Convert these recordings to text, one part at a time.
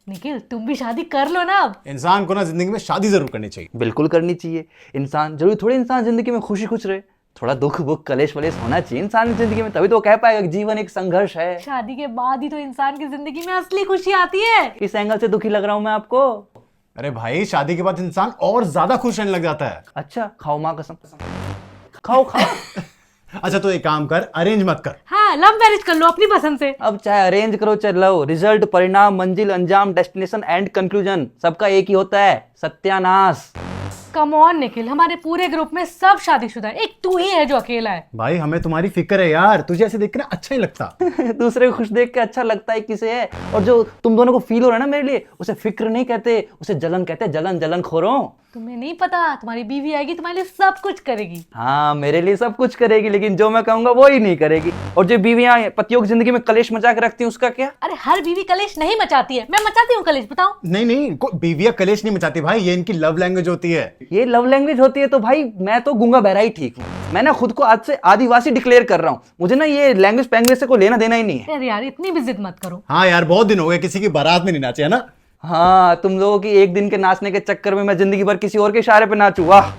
निखिल तुम भी शादी कर लो ना अब। इंसान को ना जिंदगी में शादी जरूर करनी चाहिए। बिल्कुल करनी चाहिए। इंसान जरूरी थोड़ी इंसान जिंदगी में खुशी खुश रहे, थोड़ा दुख बुख कलेश वलेश होना चाहिए इंसान की जिंदगी में, तभी तो वो कह पाएगा कि जीवन एक संघर्ष है। शादी के बाद ही तो इंसान की जिंदगी में असली खुशी आती है। इस एंगल से दुखी लग रहा हूं मैं आपको? अरे भाई शादी के बाद इंसान और ज्यादा खुश रहने लग जाता है। अच्छा खाओ माँ कसम, खाओ खाओ। अच्छा तो एक काम कर, अरेंज मत कर। हाँ लव मैरिज कर लो अपनी पसंद से। अब चाहे अरेंज करो चाहे लव, रिजल्ट, परिणाम, मंजिल, अंजाम, डेस्टिनेशन एंड कंक्लूजन सबका एक ही होता है, सत्यानाश। कम ऑन निखिल, हमारे पूरे ग्रुप में सब शादीशुदा है, एक तू ही है जो अकेला है। भाई हमें तुम्हारी फिक्र है यार, तुझे ऐसे देख के ना अच्छा ही लगता। दूसरे को खुश देख के अच्छा लगता है किसे है, और जो तुम दोनों को फील हो रहा है ना मेरे लिए, उसे फिक्र नहीं कहते, उसे जलन कहते हैं, जलन जलन खोरों। तुम्हें नहीं पता, तुम्हारी बीवी आएगी तुम्हारे लिए सब कुछ करेगी। हाँ मेरे लिए सब कुछ करेगी, लेकिन जो मैं कहूंगा वो ही नहीं करेगी। और जो बीवियां पतियों की जिंदगी में कलेश मचा के रखती हैं उसका क्या? अरे हर बीवी कलेश नहीं मचाती है, मैं मचाती हूँ कलेश, बताओ। नहीं नहीं, बीवियां कलेश नहीं मचाती भाई, ये इनकी लव लैंग्वेज होती है। ये लव लैंग्वेज होती है तो भाई मैं तो गूंगा बहरा ही ठीक हूँ। मैं ना खुद को आज से आदिवासी डिक्लेयर कर रहा हूँ, मुझे ना ये लैंग्वेज पैंग्वेज से कोई लेना देना ही नहीं है। अरे यार इतनी भी जिद मत करो। हाँ यार बहुत दिन हो गए किसी की बारात में नहीं नाचे, है ना। हाँ तुम लोगों की एक दिन के नाचने के चक्कर में मैं जिंदगी भर किसी और के इशारे पे नाचूं, वाह।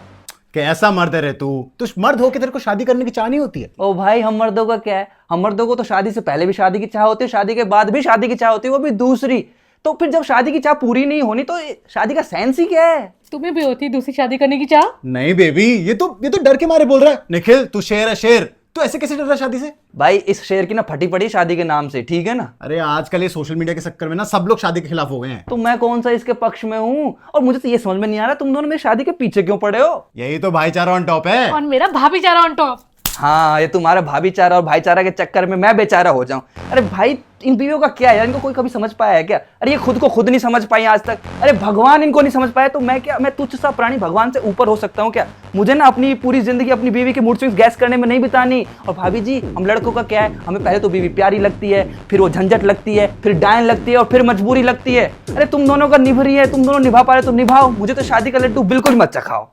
कैसा मर्द है रे तू मर्द हो के तेरे को शादी करने की चाह नहीं होती है। ओ भाई हम मर्दों का क्या है, हम मर्दों को तो शादी से पहले भी शादी की चाह होती है, शादी के बाद भी शादी की चाह होती है, वो भी दूसरी। तो फिर जब शादी की चाह पूरी नहीं होनी तो शादी का सेंस ही क्या है? तुम्हें भी होती है दूसरी शादी करने की चाह? नहीं बेबी, ये तो डर के मारे बोल रहा है। निखिल तू शेर है शेर, तू ऐसे कैसे डर रहा है शादी से? भाई इस शेर की ना फटी पड़ी शादी के नाम से, ठीक है ना। अरे आजकल ये सोशल मीडिया के चक्कर में ना सब लोग शादी के खिलाफ हो गए हैं। तो मैं कौन सा इसके पक्ष में हूँ? और मुझे तो ये समझ में नहीं आ रहा तुम दोनों मेरी शादी के पीछे क्यों पड़े हो? यही तो भाईचारा ऑन टॉप है। और मेरा भाभीचारा ऑन टॉप। हाँ ये तुम्हारा भाभीचारा और भाईचारा के चक्कर में मैं बेचारा हो जाऊं। अरे भाई इन बीवियों का क्या है यार, इनको कोई कभी समझ पाया है क्या? अरे ये खुद को खुद नहीं समझ पाई आज तक, अरे भगवान इनको नहीं समझ पाया तो मैं क्या, मैं तुच्छ सा प्राणी भगवान से ऊपर हो सकता हूँ क्या? मुझे ना अपनी पूरी जिंदगी अपनी बीवी के मूड स्विंग्स गैस करने में नहीं बितानी। और भाभी जी हम लड़कों का क्या है, हमें पहले तो बीवी प्यारी लगती है, फिर वो झंझट लगती है, फिर डायन लगती है और फिर मजबूरी लगती है। अरे तुम दोनों का निभ रही है, तुम दोनों निभा पा रहे तो निभाओ, मुझे तो शादी का लड्डू बिल्कुल मत चखाओ।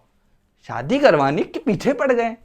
शादी करवाने के पीछे पड़ गए।